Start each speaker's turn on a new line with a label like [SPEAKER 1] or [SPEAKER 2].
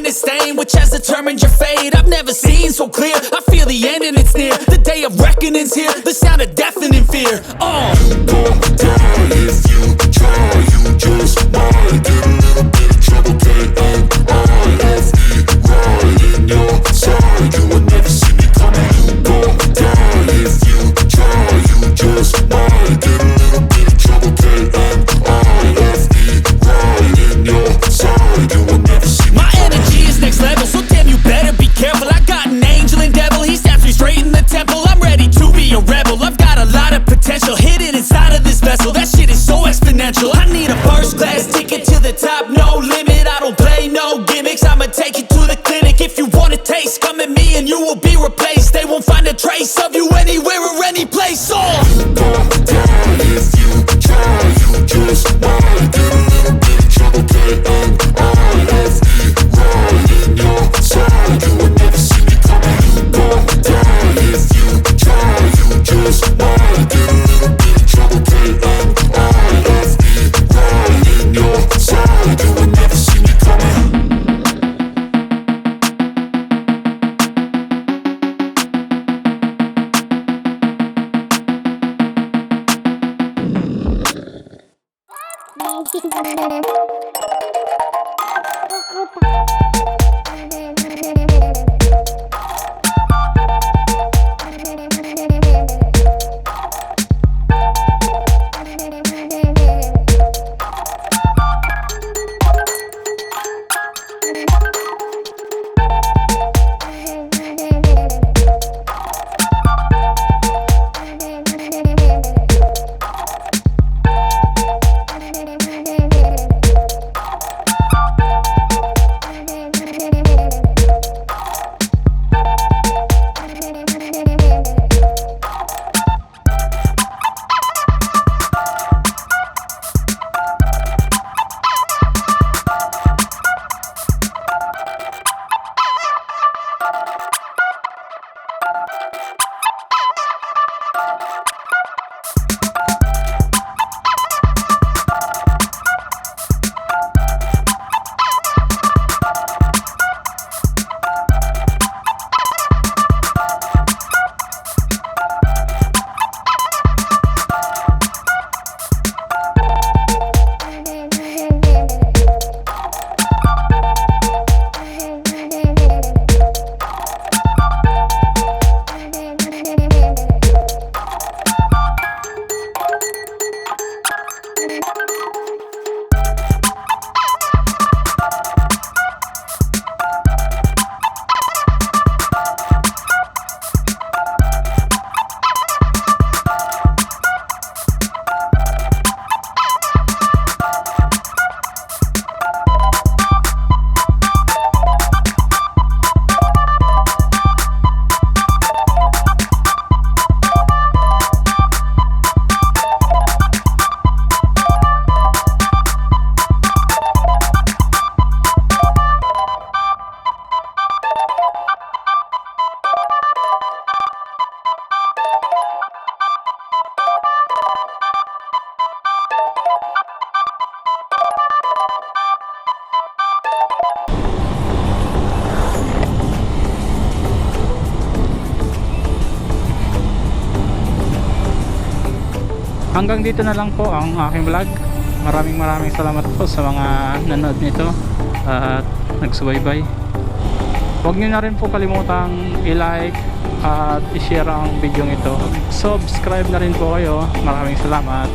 [SPEAKER 1] this stain which has determined your fate. I've never seen so clear, I feel the end and it's near. The day of reckoning's here, the sound of deafening fear.
[SPEAKER 2] You gon' die if you try, you just might get a little bit of trouble, K-N-I-F-E, right in your side, you will never see me coming. You gon' die if you try, you just might get a little bit of trouble, K-N-I-F-E, right in your side, you will never see me
[SPEAKER 1] My
[SPEAKER 2] coming.
[SPEAKER 1] energy is next level, so damn you better be careful. I got an angel and devil, he snaps me straight in the temple. I'm ready to be a rebel, I've got a lot of potential hidden inside of this vessel. That shit is so exponential. I need a first class ticket to the top, no limit. I don't play no gimmicks, I'ma take you to the clinic. If you want a taste, come at me and you will be replaced. They won't find a trace of you anywhere or any place.
[SPEAKER 2] You gon' die if you try, you just might get a little bit of trouble, K-N-I-F-E, right in your side, you will never see me coming. You gon' die if you try, you just might get a little bit of trouble, K-N-I-F-E, right in your side, you will never see me coming.
[SPEAKER 3] Hanggang dito na lang po ang aking vlog. Maraming salamat po sa mga nanood nito at nagsubaybay. Huwag nyo na rin po kalimutang i-like at i-share ang video ito. Subscribe na rin po kayo. Maraming salamat.